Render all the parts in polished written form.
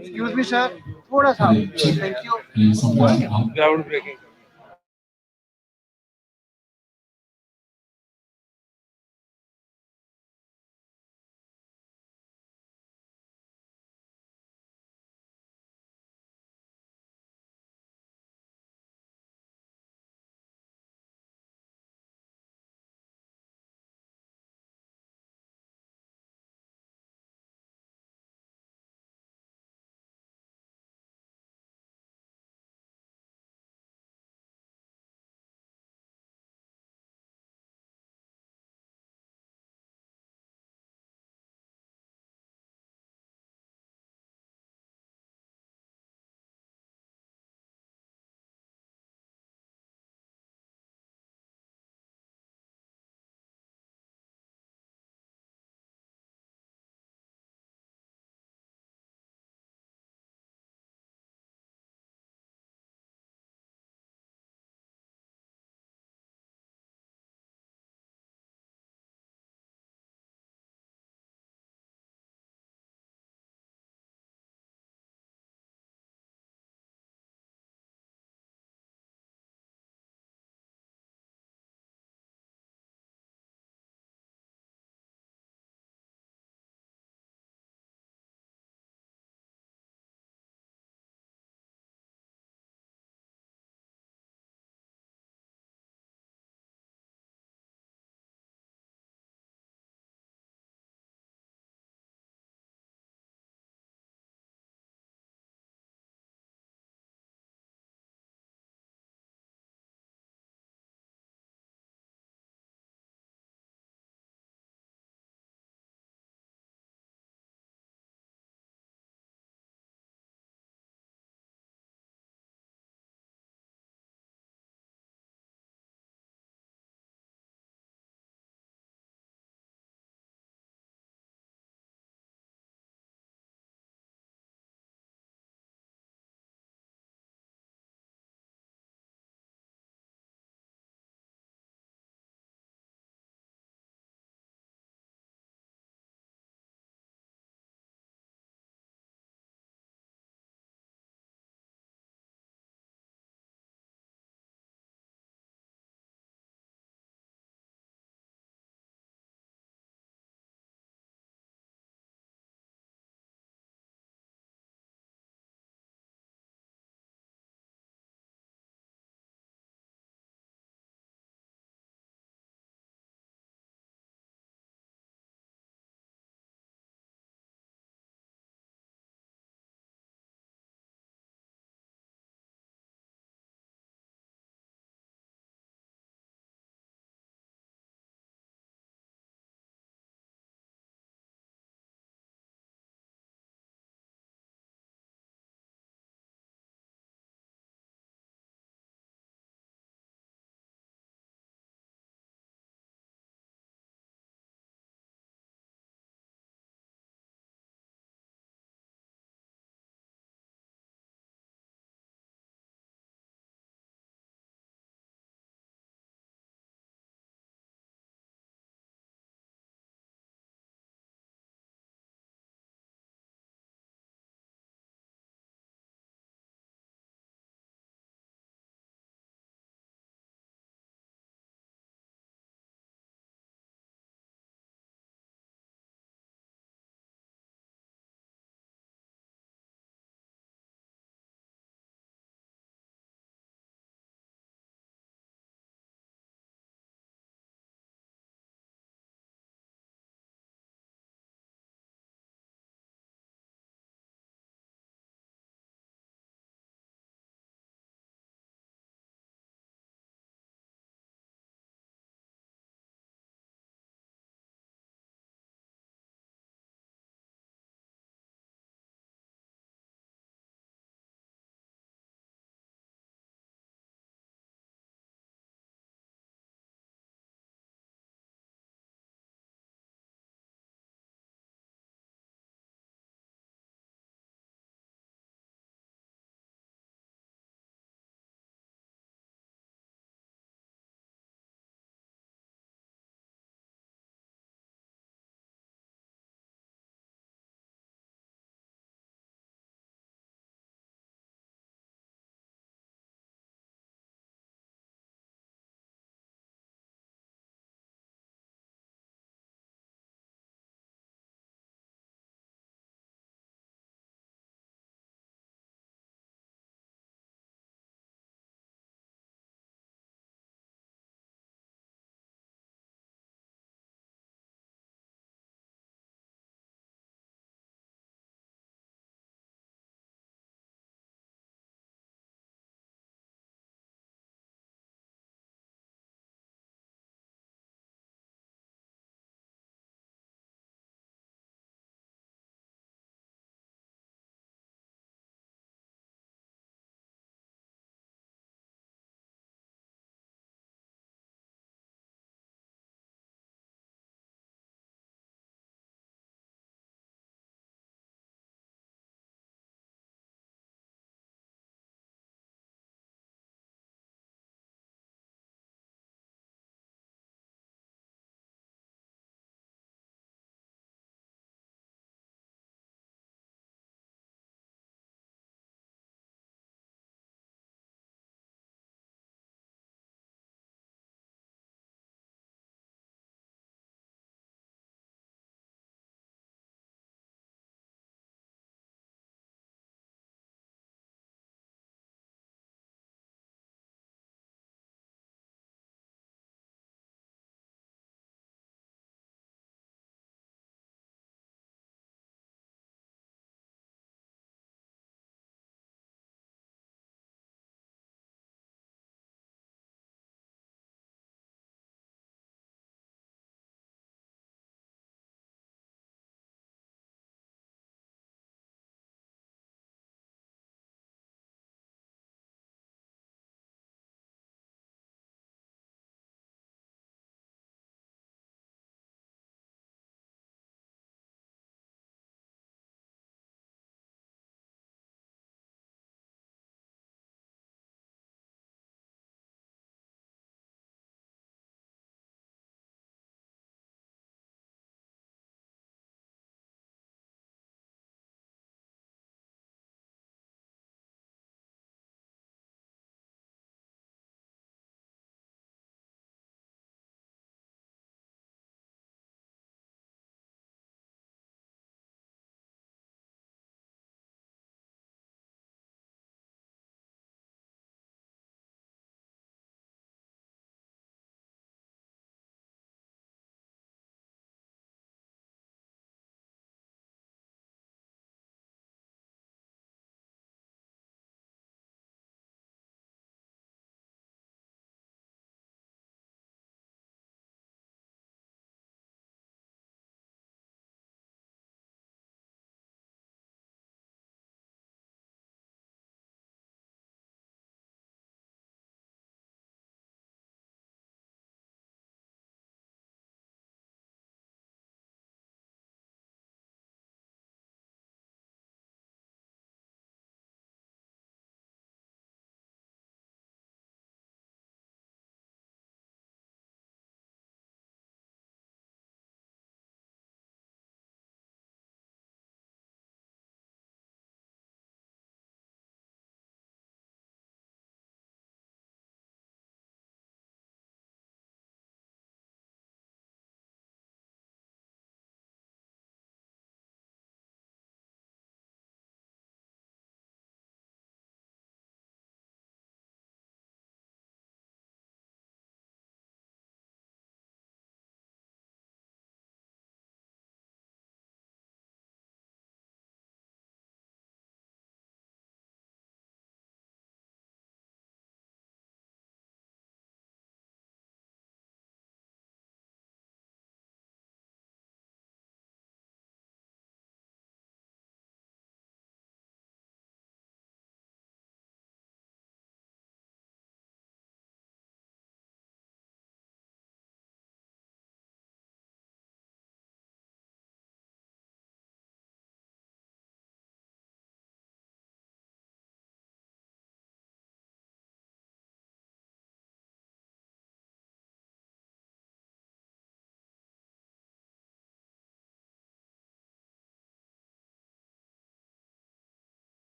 Excuse me, sir. थोड़ा सा. Thank you. Ground breaking.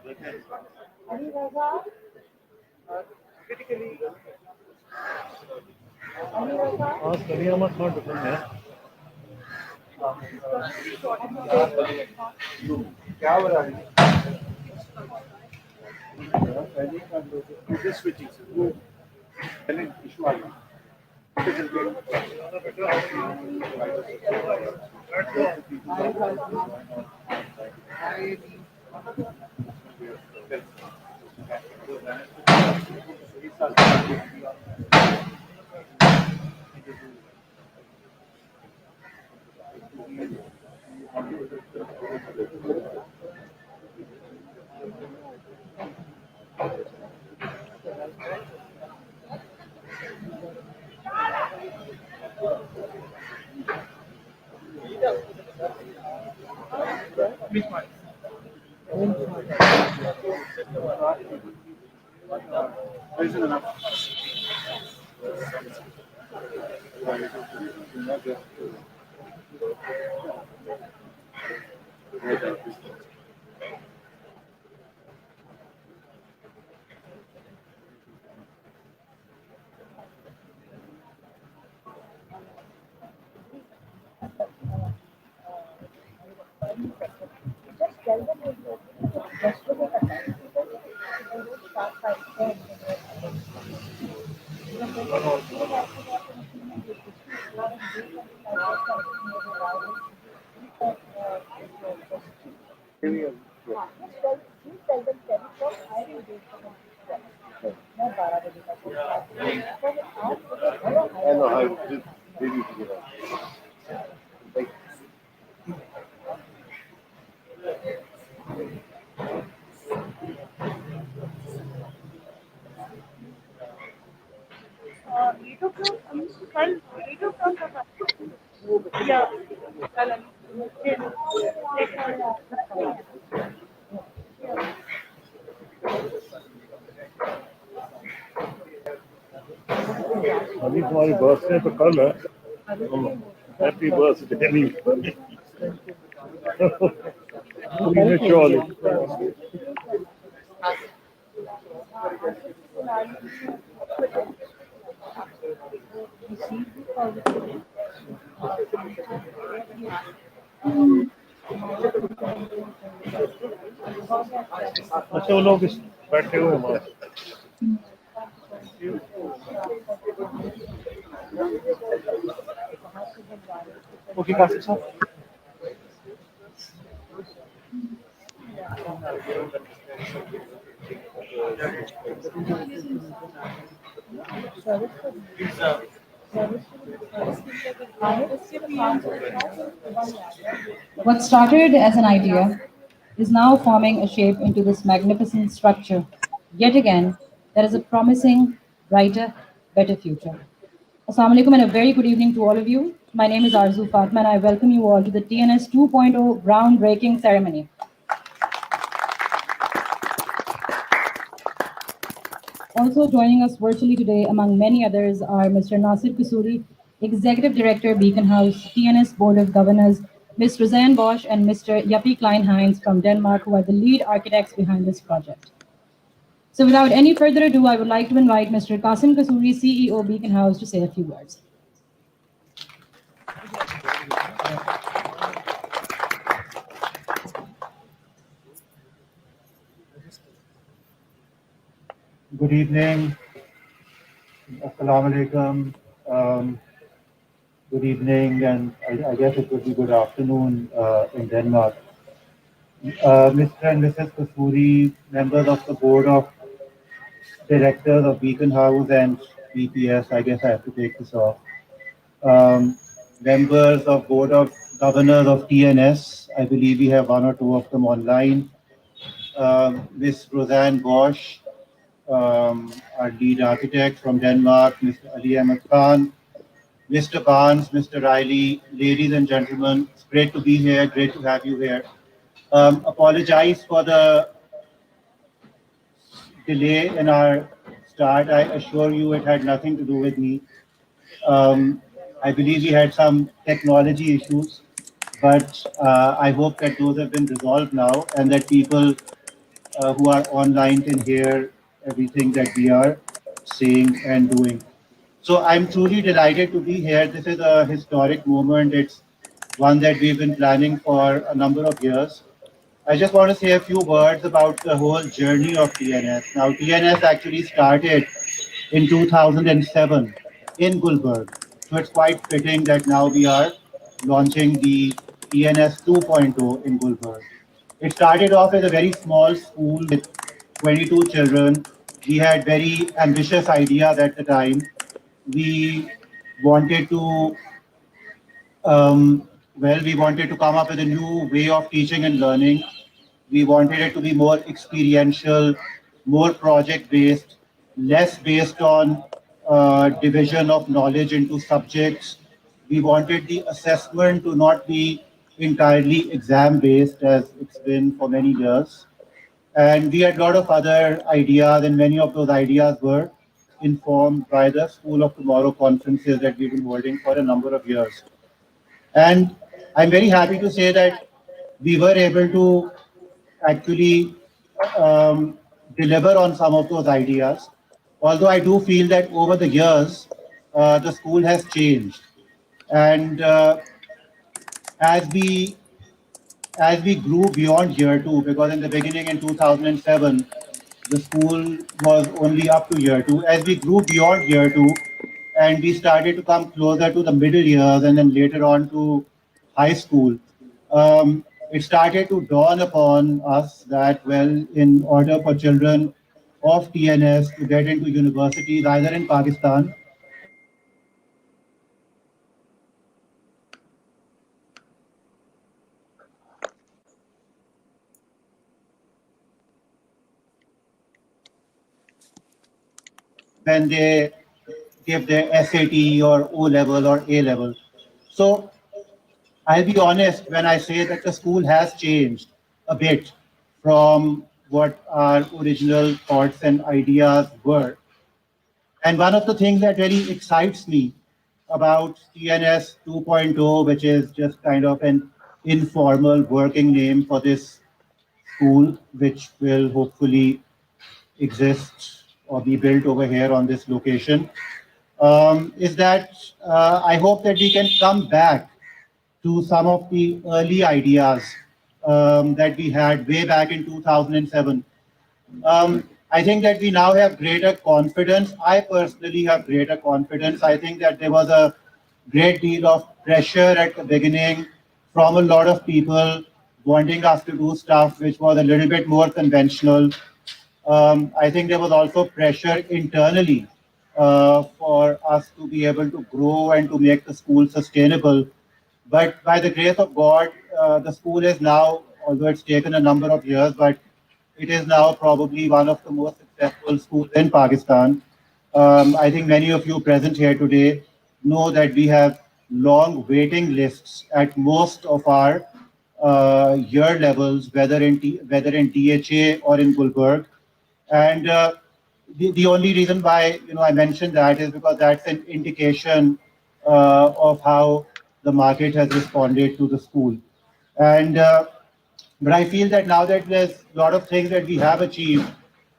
हाँ करिए मत थोड़ा डिफरेंट है क्या हो रहा है? पहले कर लो तो this switching से वो पहले इशू आ गया isn't enough. I know how they need to get out. Like, अभी तुम्हारी बर्थडे तो कल है हैप्पी बर्थडे प्रीमेच्योरली अच्छा वो लोग बैठे हुए हैं वहाँ ओके कासिफ साहब What started as an idea is now forming a shape into this magnificent structure. Yet again, there is a promising, brighter, better future. Assalamu alaikum and a very good evening to all of you. My name is Arzu Fatma and I welcome you all to the TNS 2.0 groundbreaking ceremony. Also joining us virtually today, among many others, are Mr. Nasir Kusuri, Executive Director, Beacon House, TNS Board of Governors, Ms. Roseanne Bosch, and Mr. Yappy Klein-Heinz from Denmark, who are the lead architects behind this project. So without any further ado, I would like to invite Mr. Qasim Kasuri, CEO, Beacon House, to say a few words. Good evening. Assalamu alaikum. Good evening, and I guess it would be good afternoon in Denmark. Mr. and Mrs. Kasuri, members of the board of directors of Beacon House and BPS, I guess I have to take this off. Members of board of governors of TNS, I believe we have one or two of them online. Ms. Roseanne Bosch, our lead architect from Denmark, Mr. Ali Ahmed Khan, Mr. Barnes, Mr. Riley, ladies and gentlemen, it's great to be here, great to have you here. Apologize for the delay in our start. I assure you it had nothing to do with me. I believe we had some technology issues, but I hope that those have been resolved now and that people who are online can hear everything that we are saying and doing. So I'm truly delighted to be here. This is a historic moment. It's one that we've been planning for a number of years. I just want to say a few words about the whole journey of TNS. Now, TNS actually started in 2007 in Gulberg. So it's quite fitting that now we are launching the TNS 2.0 in Gulberg. It started off as a very small school with 22 children. We had very ambitious ideas at the time. We wanted to we wanted to come up with a new way of teaching and learning. We wanted it to be more experiential, more project based, less based on division of knowledge into subjects. We wanted the assessment to not be entirely exam based as it's been for many years. And we had a lot of other ideas, and many of those ideas were informed by the School of Tomorrow conferences that we've been holding for a number of years. And I'm very happy to say that we were able to actually um, deliver on some of those ideas. Although I do feel that over the years, the school has changed. And as we as we grew beyond year two, because in the beginning in 2007, the school was only up to year two. As we grew beyond year two, and we started to come closer to the middle years and then later on to high school, it started to dawn upon us that, well, in order for children of TNS to get into universities either in Pakistan or in India, when they give their SAT or O level or A level. So I'll be honest when I say that the school has changed a bit from what our original thoughts and ideas were. And one of the things that really excites me about TNS 2.0, which is just kind of an informal working name for this school, which will hopefully exist or be built over here on this location, is that I hope that we can come back to some of the early ideas that we had way back in 2007. I think that we now have greater confidence. I personally have greater confidence. I think that there was a great deal of pressure at the beginning from a lot of people wanting us to do stuff which was a little bit more conventional. I think there was also pressure internally for us to be able to grow and to make the school sustainable. But by the grace of God, the school is now, although it's taken a number of years, but it is now probably one of the most successful schools in Pakistan. I think many of you present here today know that we have long waiting lists at most of our year levels, whether in DHA or in Gulberg. And the only reason why I mentioned that is because that's an indication of how the market has responded to the school. And but I feel that now that there's a lot of things that we have achieved,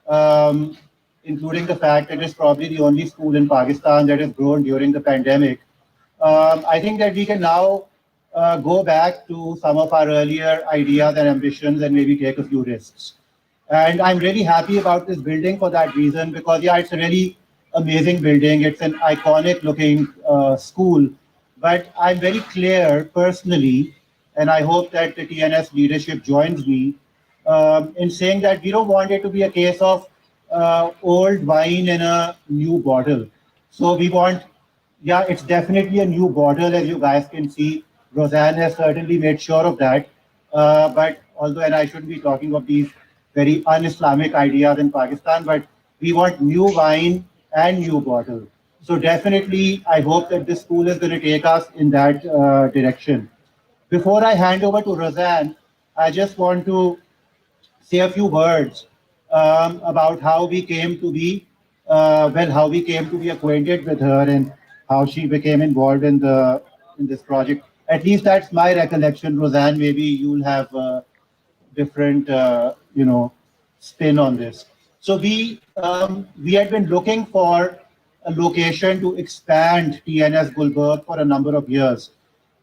um, including the fact that it's probably the only school in Pakistan that has grown during the pandemic, I think that we can now go back to some of our earlier ideas and ambitions and maybe take a few risks. And I'm really happy about this building for that reason because, yeah, it's a really amazing building. It's an iconic looking school. But I'm very clear personally, and I hope that the TNS leadership joins me in saying that we don't want it to be a case of old wine in a new bottle. So we want, yeah, it's definitely a new bottle, as you guys can see. Roseanne has certainly made sure of that. But although, and I shouldn't be talking of these very un-Islamic ideas in Pakistan, but we want new wine and new bottle. So definitely, I hope that this school is going to take us in that direction. Before I hand over to Roseanne, I just want to say a few words about how we came to be, how we came to be acquainted with her and how she became involved in this project. At least that's my recollection. Roseanne, maybe you'll have different, spin on this. So we had been looking for a location to expand TNS Gulberg for a number of years.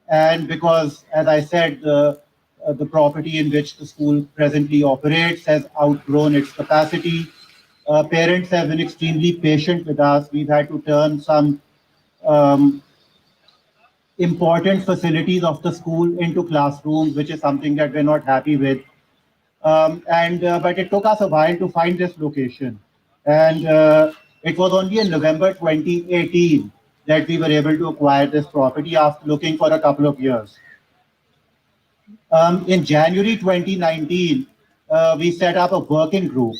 And because, as I said, the property in which the school presently operates has outgrown its capacity. Parents have been extremely patient with us. We've had to turn some um, important facilities of the school into classrooms, which is something that we're not happy with. But it took us a while to find this location, and it was only in November 2018 that we were able to acquire this property after looking for a couple of years. In January 2019, we set up a working group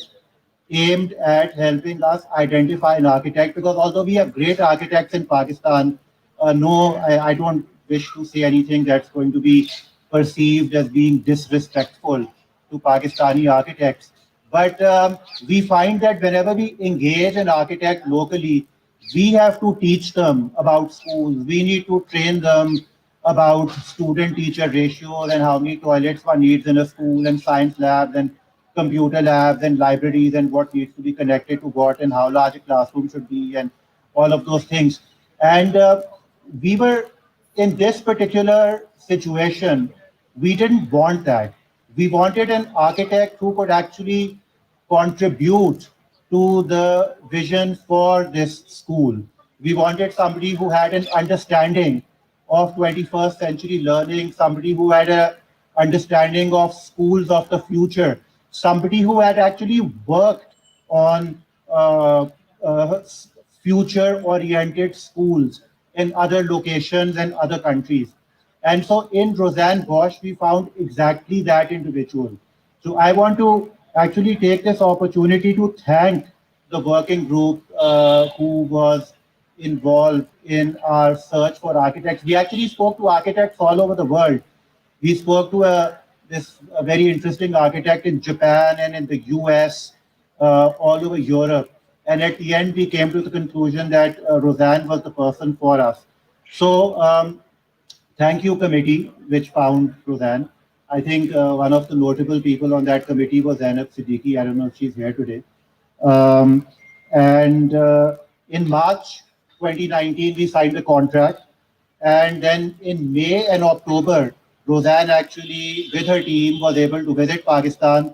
aimed at helping us identify an architect, because although we have great architects in Pakistan, no, I don't wish to say anything that's going to be perceived as being disrespectful to Pakistani architects. But we find that whenever we engage an architect locally, we have to teach them about schools. We need to train them about student-teacher ratios and how many toilets one needs in a school, and science labs and computer labs and libraries, and what needs to be connected to what, and how large a classroom should be, and all of those things. And we were in this particular situation, we didn't want that. We wanted an architect who could actually contribute to the vision for this school. We wanted somebody who had an understanding of 21st century learning, somebody who had a understanding of schools of the future, somebody who had actually worked on uh, future oriented schools in other locations and other countries. And so in Roseanne Bosch, we found exactly that individual. So I want to actually take this opportunity to thank the working group who was involved in our search for architects. We actually spoke to architects all over the world. We spoke to a very interesting architect in Japan and in the US, all over Europe. And at the end, we came to the conclusion that Roseanne was the person for us. So thank you, committee, which found Roseanne. I think one of the notable people on that committee was Zainab Siddiqui. I don't know if she's here today. Um, and in March 2019, we signed the contract. And then in May and October, Roseanne actually, with her team, was able to visit Pakistan.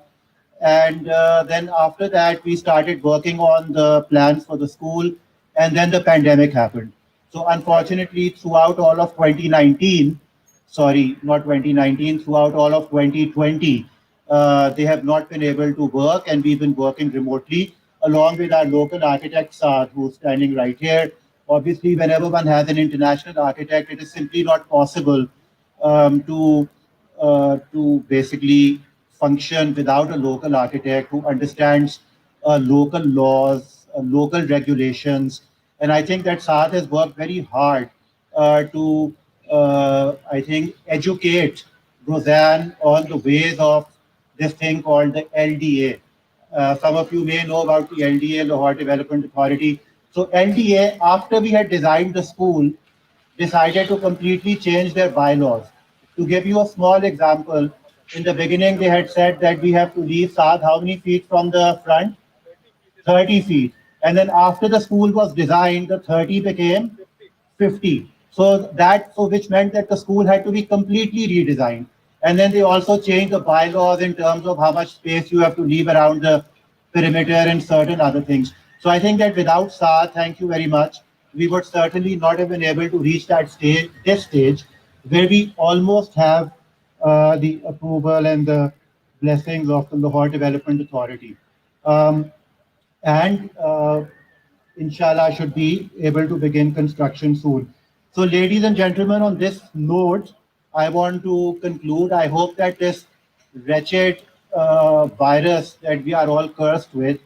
And then after that, we started working on the plans for the school. And then the pandemic happened. So unfortunately, throughout all of 2019, sorry, not 2019, throughout all of 2020, they have not been able to work, and we've been working remotely along with our local architect, Saad, who's standing right here. Obviously, whenever one has an international architect, it is simply not possible to basically function without a local architect who understands local laws, local regulations. And I think that Saad has worked very hard to, I think, educate Roseanne on the ways of this thing called the LDA. Some of you may know about the LDA, Lahore Development Authority. So LDA, after we had designed the school, decided to completely change their bylaws. To give you a small example, in the beginning they had said that we have to leave Saad how many feet from the front? 30 feet. And then after the school was designed, the 30 became 50. So which meant that the school had to be completely redesigned. And then they also changed the bylaws in terms of how much space you have to leave around the perimeter and certain other things. So I think that without Saad, thank you very much, we would certainly not have been able to reach this stage, where we almost have the approval and the blessings of the Lahore Development Authority. Um, and inshallah should be able to begin construction soon. So ladies and gentlemen, on this note, I want to conclude. I hope that this wretched virus that we are all cursed with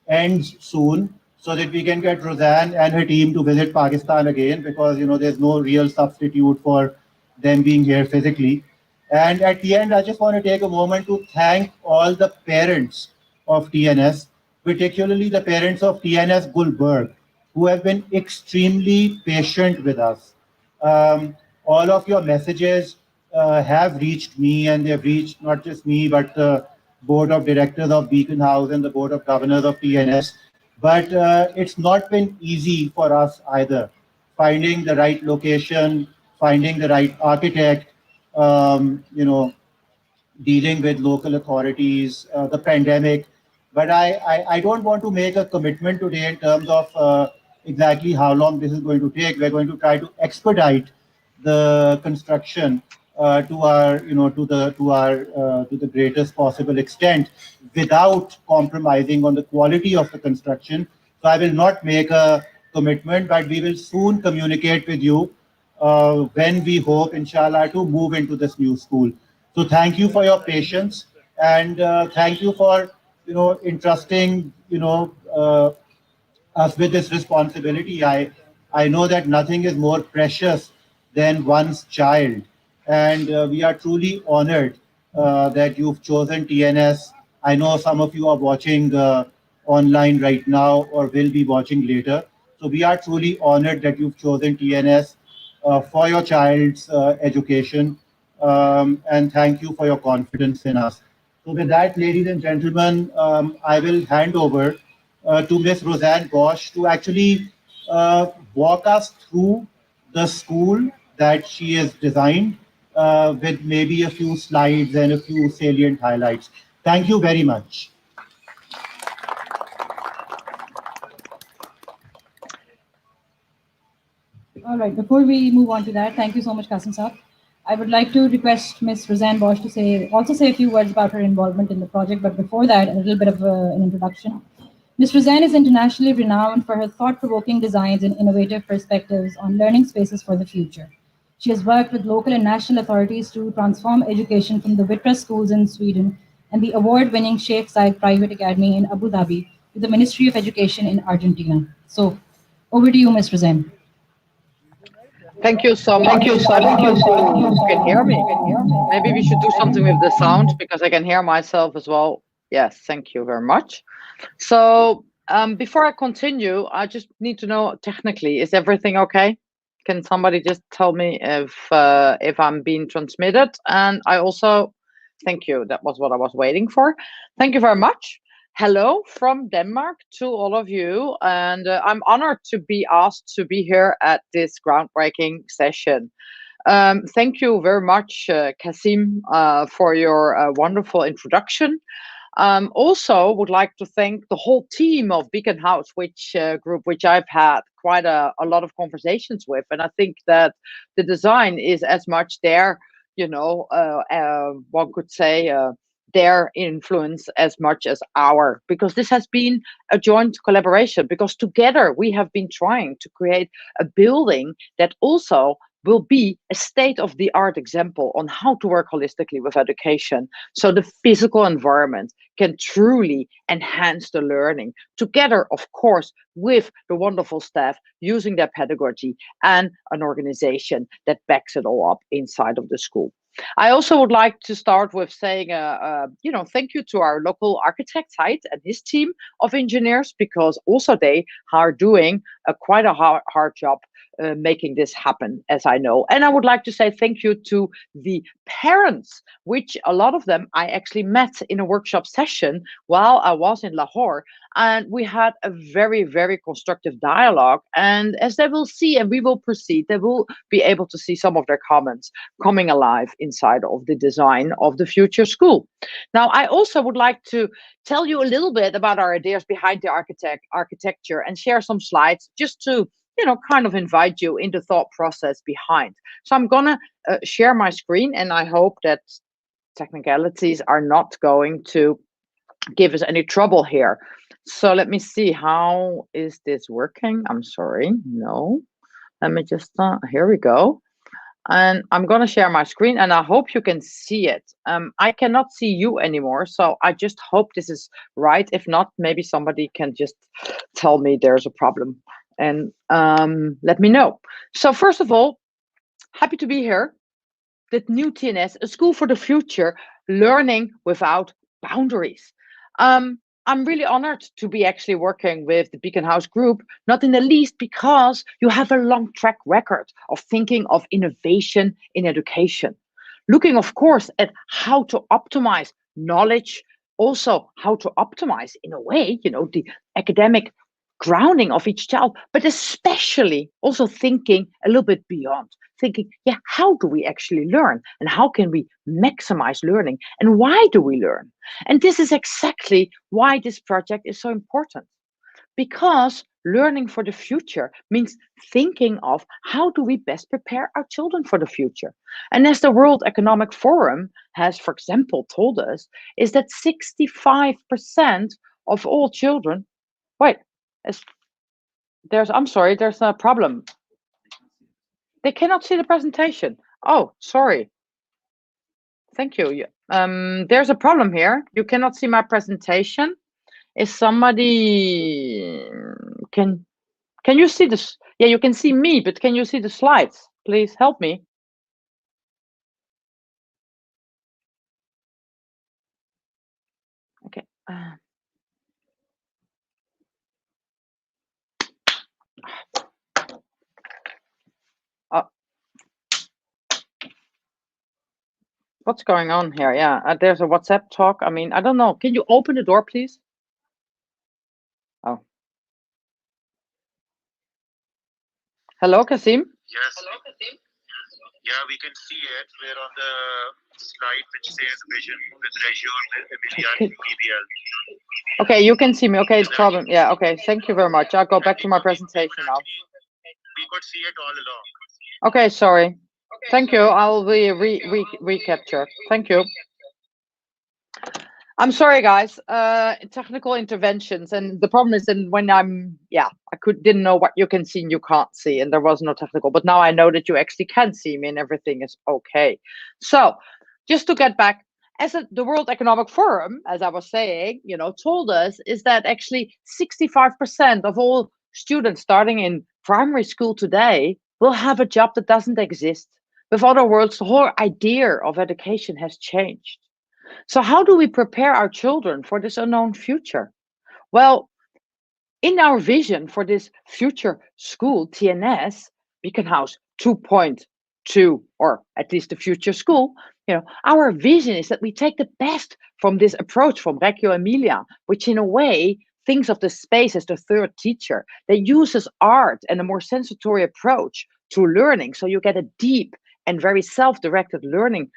ends soon, so that we can get Roseanne and her team to visit Pakistan again, because there's no real substitute for them being here physically. And at the end, I just want to take a moment to thank all the parents of TNS, particularly the parents of TNS Gulberg, who have been extremely patient with us. All of your messages have reached me, and they've reached not just me, but the board of directors of Beacon House and the board of governors of TNS. But it's not been easy for us either, finding the right location, finding the right architect, you know, dealing with local authorities, the pandemic. But I don't want to make a commitment today in terms of exactly how long this is going to take. We're going to try to expedite the construction to our, you know, to the greatest possible extent without compromising on the quality of the construction. So I will not make a commitment, but we will soon communicate with you when we hope, inshallah, to move into this new school. So thank you for your patience, and thank you for, you know, entrusting, you know, us with this responsibility. I know that nothing is more precious than one's child, and we are truly honored that you've chosen TNS. I know some of you are watching online right now or will be watching later. So we are truly honored that you've chosen TNS for your child's education, and thank you for your confidence in us. So with that, ladies and gentlemen, I will hand over to Ms. Roseanne Bosch to actually walk us through the school that she has designed with maybe a few slides and a few salient highlights. Thank you very much. All right, before we move on to that, thank you so much, Kasim Saab. I would like to request Ms. Roseanne Bosch to also say a few words about her involvement in the project, but before that, a little bit of an introduction. Ms. Roseanne is internationally renowned for her thought-provoking designs and innovative perspectives on learning spaces for the future. She has worked with local and national authorities to transform education from the Vitra schools in Sweden and the award-winning Sheikh Zayed Private Academy in Abu Dhabi to the Ministry of Education in Argentina. So, over to you, Ms. Roseanne. Thank you so much. I don't know if you can hear me. Maybe we should do something with the sound because I can hear myself as well. Yes, thank you very much. So before I continue, I just need to know technically, is everything okay? Can somebody just tell me if I'm being transmitted? And I also, thank you. That was what I was waiting for. Thank you very much. Hello from Denmark to all of you, and I'm honored to be asked to be here at this groundbreaking session. Thank you very much, Kasim, for your wonderful introduction. Also, would like to thank the whole team of Beacon House, which group, which I've had quite a lot of conversations with, and I think that the design is as much their, you know, one could say. Their influence as much as our, because this has been a joint collaboration, because together we have been trying to create a building that also will be a state-of-the-art example on how to work holistically with education, so the physical environment can truly enhance the learning, together, of course, with the wonderful staff using their pedagogy and an organization that backs it all up inside of the school. I also would like to start with saying, thank you to our local architect, Hyde, and his team of engineers, because also they are doing quite a hard job making this happen, as I know. And I would like to say thank you to the parents, which a lot of them I actually met in a workshop session while I was in Lahore. And we had a very, very constructive dialogue. And as they will see, and we will proceed, they will be able to see some of their comments coming alive inside of the design of the future school. Now, I also would like to tell you a little bit about our ideas behind the architecture and share some slides just to kind of invite you in the thought process behind. So I'm gonna share my screen, and I hope that technicalities are not going to give us any trouble here. So let me see, how is this working? I'm sorry, no. Let me just, here we go. And I'm gonna share my screen, and I hope you can see it. I cannot see you anymore, so I just hope this is right. If not, maybe somebody can just tell me there's a problem and let me know. So first of all, happy to be here. The new TNS, a school for the future, learning without boundaries. I'm really honored to be actually working with the Beacon House Group, not in the least because you have a long track record of thinking of innovation in education. Looking, of course, at how to optimize knowledge also how to optimize, in a way, the academic grounding of each child, but especially also thinking a little bit beyond, thinking, yeah, how do we actually learn, and how can we maximize learning, and why do we learn? And this is exactly why this project is so important, because learning for the future means thinking of how do we best prepare our children for the future. And as the World Economic Forum has, for example, told us, is that 65% of all children, wait, I'm sorry, there's a problem. They cannot see the presentation. Oh, sorry. Thank you. There's a problem here. You cannot see my presentation. Is somebody, can you see this? Yeah, you can see me, but can you see the slides? Please help me. Okay. What's going on here? Yeah, there's a WhatsApp talk. I mean, I don't know. Can you open the door, please? Oh. Hello, Kasim? Yes. Hello, Kasim? Yeah, we can see it. We're on the slide which says vision with Azure, Emilian, BBL. Okay, you can see me. Okay, problem. Yeah, okay. Thank you very much. I'll go back to my presentation now. We could see it all along. Okay, sorry. Thank you. I'll be recapture. Thank you. I'm sorry, guys. Technical interventions, and the problem is, and when I didn't know what you can see and you can't see, and there was no technical. But now I know that you actually can see me, and everything is okay. So, just to get back, the World Economic Forum, as I was saying, told us is that actually 65% of all students starting in primary school today will have a job that doesn't exist. With other words, the whole idea of education has changed. So how do we prepare our children for this unknown future? Well, in our vision for this future school, TNS, Beacon House 2.2, or at least the future school, our vision is that we take the best from this approach from Reggio Emilia, which in a way thinks of the space as the third teacher, that uses art and a more sensory approach to learning. So you get a deep and very self-directed learning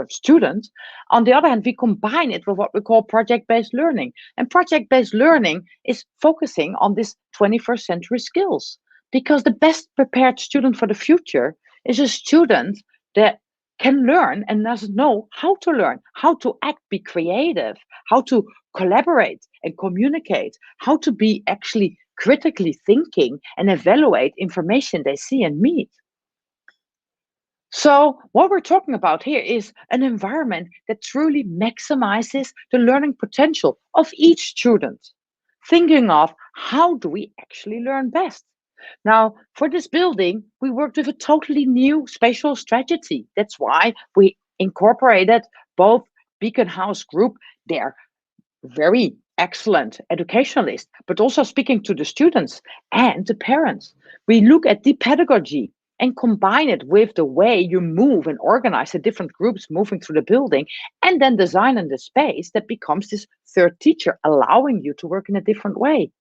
student. On the other hand, we combine it with what we call project-based learning. And project-based learning is focusing on this 21st century skills, because the best prepared student for the future is a student that can learn and doesn't know how to learn, how to act, be creative, how to collaborate and communicate, how to be actually critically thinking and evaluate information they see and meet. So what we're talking about here is an environment that truly maximizes the learning potential of each student, thinking of how do we actually learn best. Now, for this building, we worked with a totally new spatial strategy. That's why we incorporated both Beacon House Group, their very excellent educationalists, but also speaking to the students and the parents. We look at the pedagogy and combine it with the way you move and organize the different groups moving through the building, and then design in the space that becomes this third teacher, allowing you to work in a different way.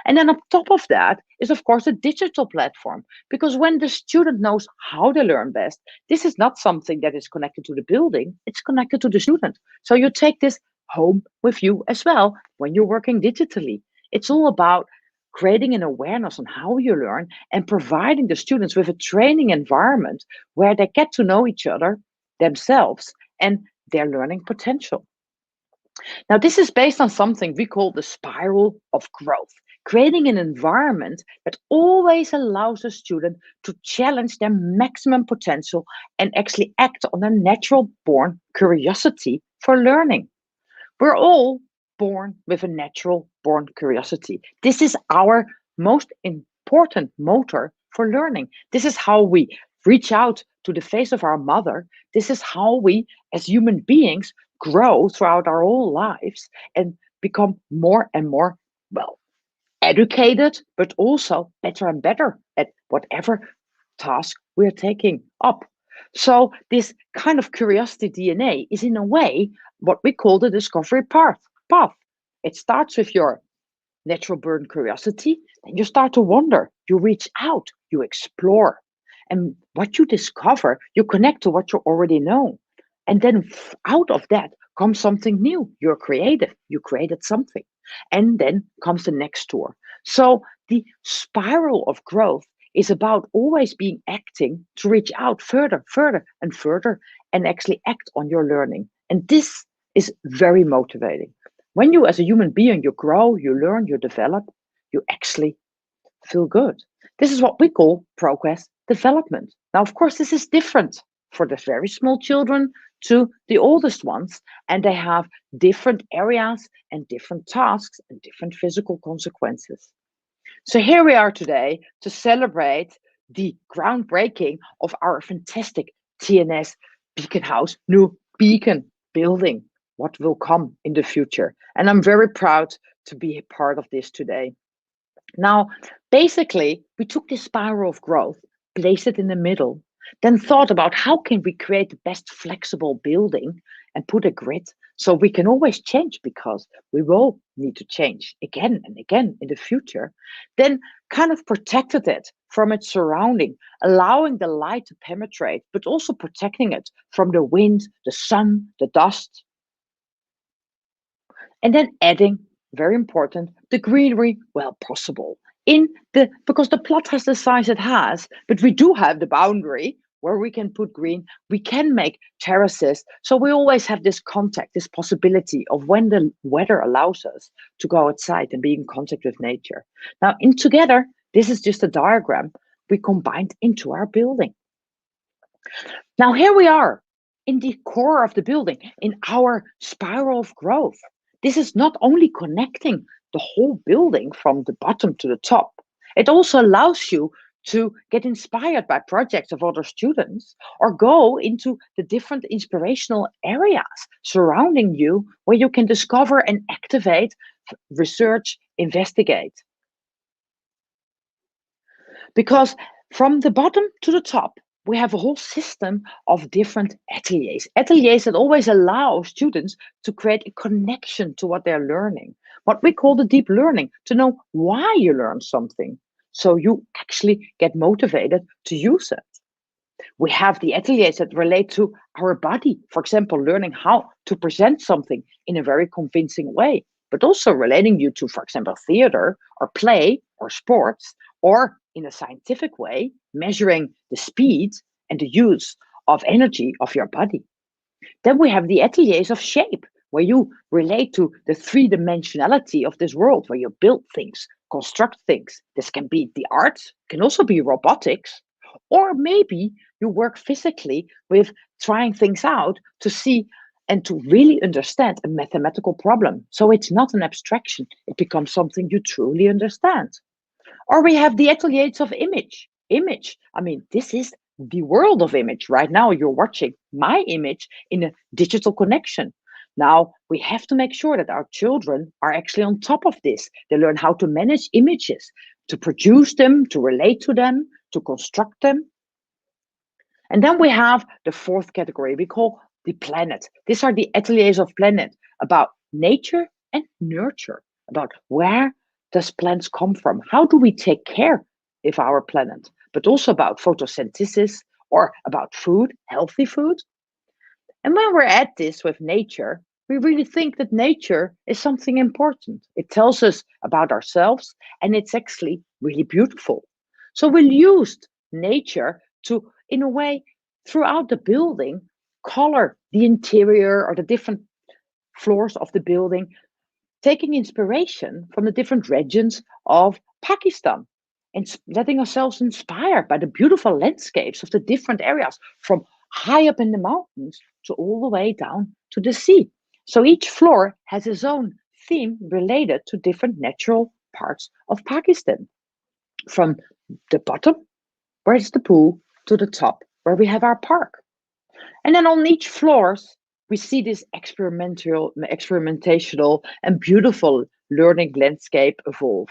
And then on top of that is, of course, a digital platform, because when the student knows how to learn best, this is not something that is connected to the building, it's connected to the student. So you take this home with you as well when you're working digitally. It's all about creating an awareness on how you learn and providing the students with a training environment where they get to know each other, themselves, and their learning potential. Now, this is based on something we call the spiral of growth, creating an environment that always allows a student to challenge their maximum potential and actually act on a natural born curiosity for learning. We're all born with a natural born curiosity. This is our most important motor for learning. This is how we reach out to the face of our mother. This is how we, as human beings, grow throughout our whole lives and become more and more, well, educated, but also better and better at whatever task we're taking up. So this kind of curiosity DNA is in a way what we call the discovery path. It starts with your natural born curiosity, then you start to wonder, you reach out, you explore. And what you discover, you connect to what you already know. And then out of that comes something new. You're creative, you created something. And then comes the next tour. So the spiral of growth is about always being acting to reach out further, further, and further, and actually act on your learning. And this is very motivating. When you, as a human being, you grow, you learn, you develop, you actually feel good. This is what we call progress development. Now, of course, this is different for the very small children to the oldest ones, and they have different areas and different tasks and different physical consequences. So here we are today to celebrate the groundbreaking of our fantastic TNS Beacon House, new Beacon building, what will come in the future. And I'm very proud to be a part of this today. Now, basically, we took this spiral of growth, placed it in the middle, then thought about how can we create the best flexible building and put a grid so we can always change because we will need to change again and again in the future. Then kind of protected it from its surrounding, allowing the light to penetrate, but also protecting it from the wind, the sun, the dust. And then adding, very important, the greenery well possible because the plot has the size it has, but we do have the boundary where we can put green, we can make terraces. So we always have this contact, this possibility of when the weather allows us to go outside and be in contact with nature. Now, in together, this is just a diagram we combined into our building. Now, here we are in the core of the building, in our spiral of growth. This is not only connecting the whole building from the bottom to the top, it also allows you to get inspired by projects of other students or go into the different inspirational areas surrounding you where you can discover and activate, research, investigate. Because from the bottom to the top, we have a whole system of different ateliers. Ateliers that always allow students to create a connection to what they're learning. What we call the deep learning, to know why you learn something. So you actually get motivated to use it. We have the ateliers that relate to our body. For example, learning how to present something in a very convincing way, but also relating you to, for example, theater or play or sports, or in a scientific way, measuring the speed and the use of energy of your body. Then we have the ateliers of shape, where you relate to the three-dimensionality of this world, where you build things, construct things. This can be the arts, can also be robotics, or maybe you work physically with trying things out to see and to really understand a mathematical problem. So it's not an abstraction, it becomes something you truly understand. Or we have the ateliers of image. Image, I mean, this is the world of image. Right now, you're watching my image in a digital connection. Now, we have to make sure that our children are actually on top of this. They learn how to manage images, to produce them, to relate to them, to construct them. And then we have the fourth category we call the planet. These are the ateliers of planet, about nature and nurture, about where does plants come from? How do we take care of our planet? But also about photosynthesis or about food, healthy food. And when we're at this with nature, we really think that nature is something important. It tells us about ourselves and it's actually really beautiful. So we used nature to, in a way, throughout the building, color the interior or the different floors of the building, taking inspiration from the different regions of Pakistan and letting ourselves inspired by the beautiful landscapes of the different areas from high up in the mountains to all the way down to the sea. So each floor has its own theme related to different natural parts of Pakistan. From the bottom, where is the pool, to the top, where we have our park. And then on each floors, we see this experimentational and beautiful learning landscape evolve.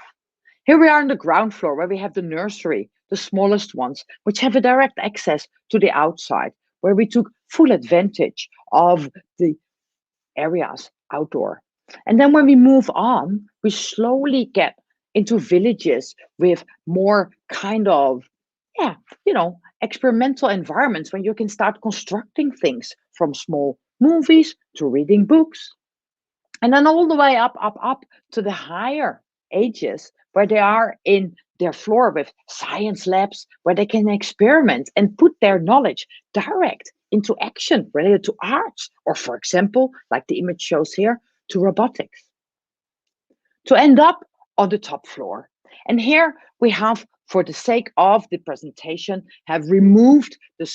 Here we are on the ground floor where we have the nursery, the smallest ones, which have a direct access to the outside, where we took full advantage of the areas outdoor. And then when we move on, we slowly get into villages with more kind of, yeah, experimental environments when you can start constructing things from small movies to reading books. And then all the way up to the higher ages where they are in their floor with science labs where they can experiment and put their knowledge direct into action related to arts, or for example, like the image shows here, to robotics. To end up on the top floor. And here we have, for the sake of the presentation, have removed the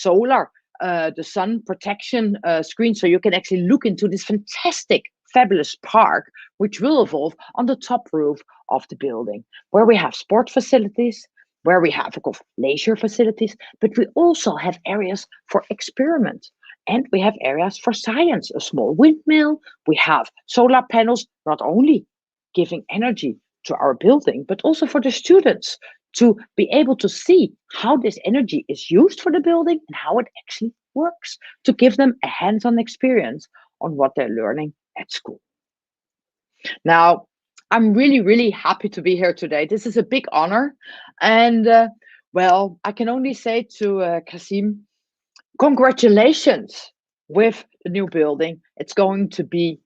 the sun protection screen, so you can actually look into this fantastic, fabulous park, which will evolve on the top roof of the building, where we have sport facilities, where we have, of course, leisure facilities, but we also have areas for experiment. And we have areas for science, a small windmill. We have solar panels, not only giving energy to our building, but also for the students to be able to see how this energy is used for the building and how it actually works, to give them a hands-on experience on what they're learning at school. Now, I'm really, really happy to be here today. This is a big honor. And well, I can only say to Kasim, congratulations with the new building. It's going to be,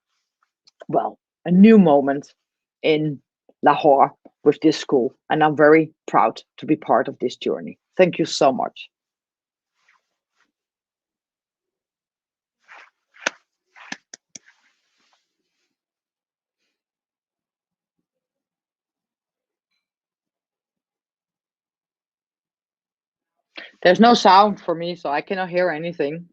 well, a new moment in Lahore with this school, and I'm very proud to be part of this journey. Thank you so much. There's no sound for me, so I cannot hear anything.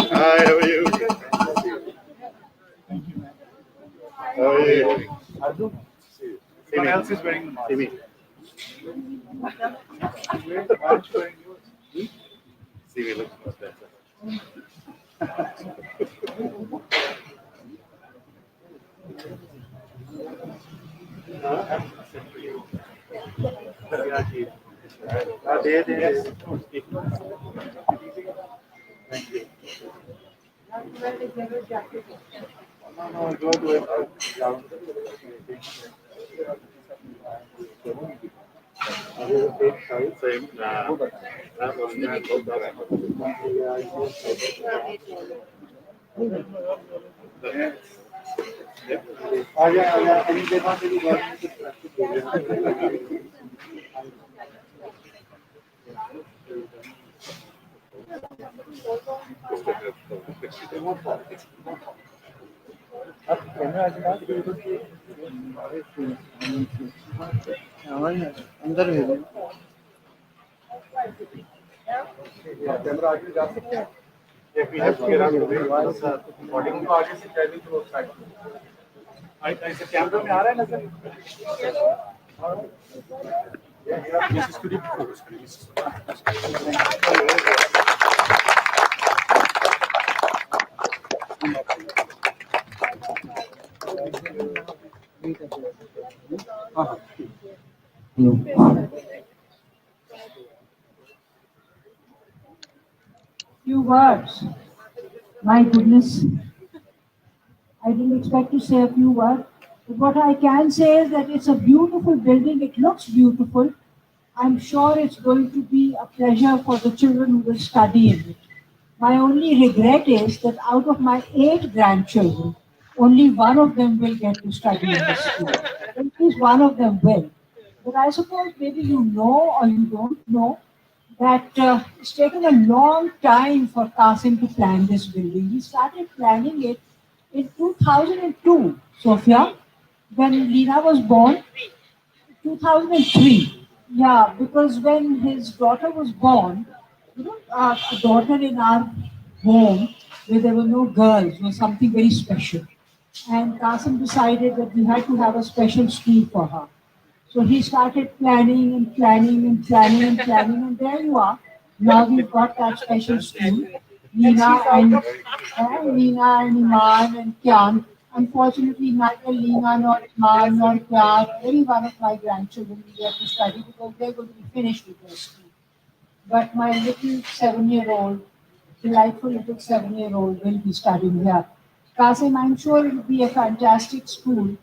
Hi, how are you? How are you? Someone else is wearing the mask. See me looks much better. Thank you. No, go to it. Same. That was अंदर भेजो camera आगे जा सकते हैं if we have to get out of the way because recording को आगे से driving to both sides ऐसे कैमरा में आ रहा है ना sir this is good focus please Few words. My goodness. I didn't expect to say a few words. But what I can say is that it's a beautiful building. It looks beautiful. I'm sure it's going to be a pleasure for the children who will study in it. My only regret is that out of my 8 grandchildren, only one of them will get to study in this school. At least one of them will. But I suppose maybe you know or you don't know that it's taken a long time for Qasim to plan this building. He started planning it in 2002, Sophia, when Lina was born, 2003. Yeah, because when his daughter was born, a daughter in our home where there were no girls was something very special. And Qasim decided that we had to have a special school for her. So he started planning and planning and planning and planning, and there you are. Now we've got that special school. Lina and Iman and Kyan. Unfortunately, neither Lina nor Iman nor Kyan, any one of my grandchildren will get to study because they're going to be finished with their school. But my little 7-year-old, delightful little 7-year-old will be studying here. Qasim, I'm sure it will be a fantastic school,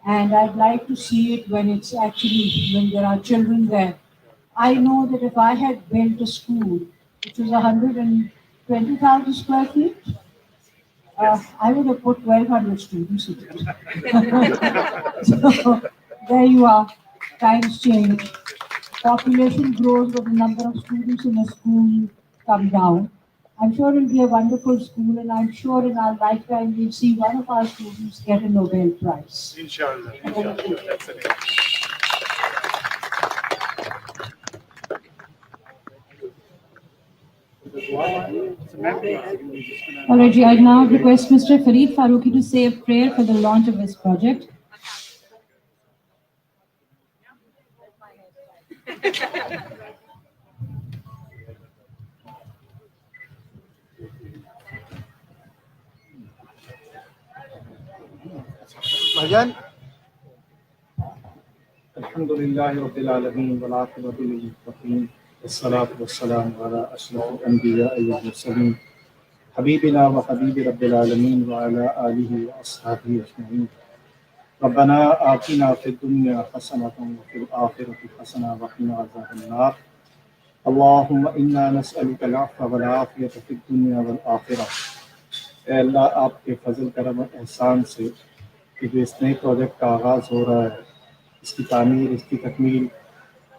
and I'd like to see it when it's actually when there are children there. I know that if I had built a school which was 120,000 square feet, I would have put 1,200 students in it. So there you are. Times change. Population grows, but the number of students in a school come down. I'm sure it'll be a wonderful school, and I'm sure in our lifetime we'll see one of our students get a Nobel Prize. Inshallah. Inshallah. That's it. All right, I now request Mr. Fareed Farooqi to say a prayer for the launch of this project. Bhajan. الحمد لله رب العالمين والعاقبة للمتقين والصلاة والسلام على أشرف الأنبياء والمرسلين حبيبنا وحبيب رب العالمين وعلى آله وأصحابه أجمعين ربنا آتنا في الدنيا حسنة وفي الآخرة حسنة وقنا عذاب النار اللهم إنا نسألك العفو والعافية في الدنيا والآخرة. اے اللہ آپ کے فضل کرم و احسان سے کہ جو اس نئے پروجیکٹ کا آغاز ہو رہا ہے، اس کی تعمیر، اس کی تکمیل،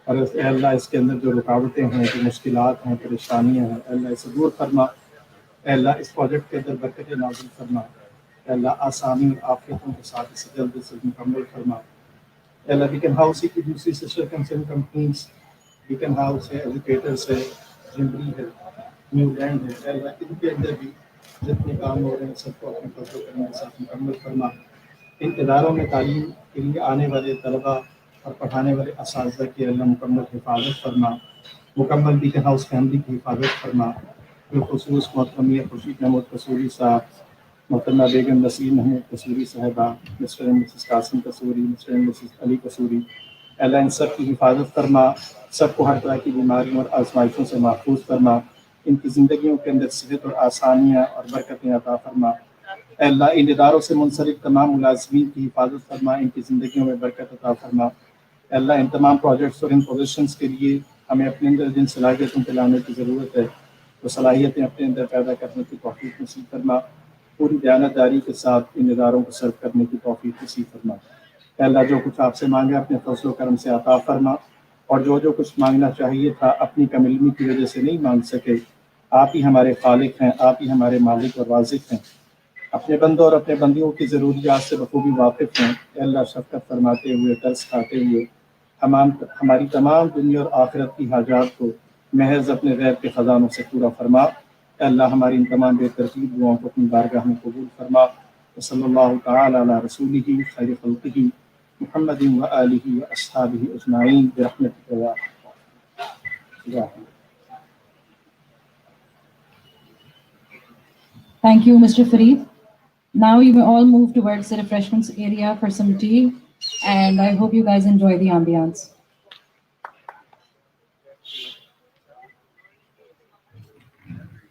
اور اے اللہ اس کے اندر جو رکاوٹیں ہیں، جو مشکلات ہیں، پریشانیاں ہیں، اے اللہ اسے دور فرما. اے اللہ اس پروجیکٹ کے اندر برکت نازل فرما. اے اللہ آسانی اور عافیتوں کے ساتھ اسے جلد سے مکمل فرما. اے اللہ بیکن ہاؤس کی دوسری sister concern companies, Beaconhouse ہے، ایجوکیٹرس ہے، جمبری ہے، نیو لینڈ ہے، اے اللہ ان کے اندر بھی جتنے کام ہو رہے ہیں سب کو اپنے فضل و کرم کے ساتھ مکمل فرما. ان اداروں میں تعلیم کے لیے آنے والے طلباء اور پڑھانے والے اساتذہ کی اللہ مکمل حفاظت فرما. مکمل بیکن ہاؤس فیملی کی حفاظت فرما. بالخصوص محترمہ خورشید محمود قصوری صاحب، محترمہ بیگم نسیم محمود قصوری صاحبہ، Mr and Mrs Qasim Kasuri, Mr and Mrs Ali Kasuri, Allah ان سب کی حفاظت فرما. سب کو ہر طرح کی بیماریوں اور آزمائشوں سے محفوظ فرما. ان کی زندگیوں کے اندر صحت اور آسانیاں اور برکتیں عطا فرما. اے اللہ ان اداروں سے منسلک تمام ملازمین کی حفاظت فرما، ان کی زندگیوں میں برکت عطا فرما. اے اللہ ان تمام پروجیکٹس اور ان پوزیشنس کے لیے ہمیں اپنے اندر جن صلاحیتوں پہ لانے کی ضرورت ہے وہ صلاحیتیں اپنے اندر پیدا کرنے کی توفیق نصیب فرما. پوری دیانتداری کے ساتھ ان اداروں کو سرو کرنے کی توفیق نصیب فرما. اے اللہ جو کچھ آپ سے مانگا اپنے فضل و کرم سے عطا فرما، اور جو کچھ مانگنا چاہیے تھا اپنی کم علمی کی وجہ سے نہیں مانگ سکے، آپ ہی ہمارے خالق ہیں، آپ ہی ہمارے مالک اور رازق ہیں، اپنے بندوں اور اپنے بندیوں کی ضروریات سے بخوبی واقف ہیں. اے اللہ شفقت فرماتے ہوئے، ترس کھاتے ہوئے ہماری تمام دنیا اور آخرت کی حاجات کو محض اپنے غیب کے خزانوں سے پورا فرما. اے اللہ ہماری ان تمام بے ترتیب دعاؤں کو اپنی بارگاہ میں قبول فرما. صلی اللہ تعالی علی رسولہ خیر خلقہ محمد و آلہ و اصحابہ اجمعین برحمتک یا ارحم. Thank you, Mr. Fareed. Now you may all move towards the refreshments area for some tea, and I hope you guys enjoy the ambience.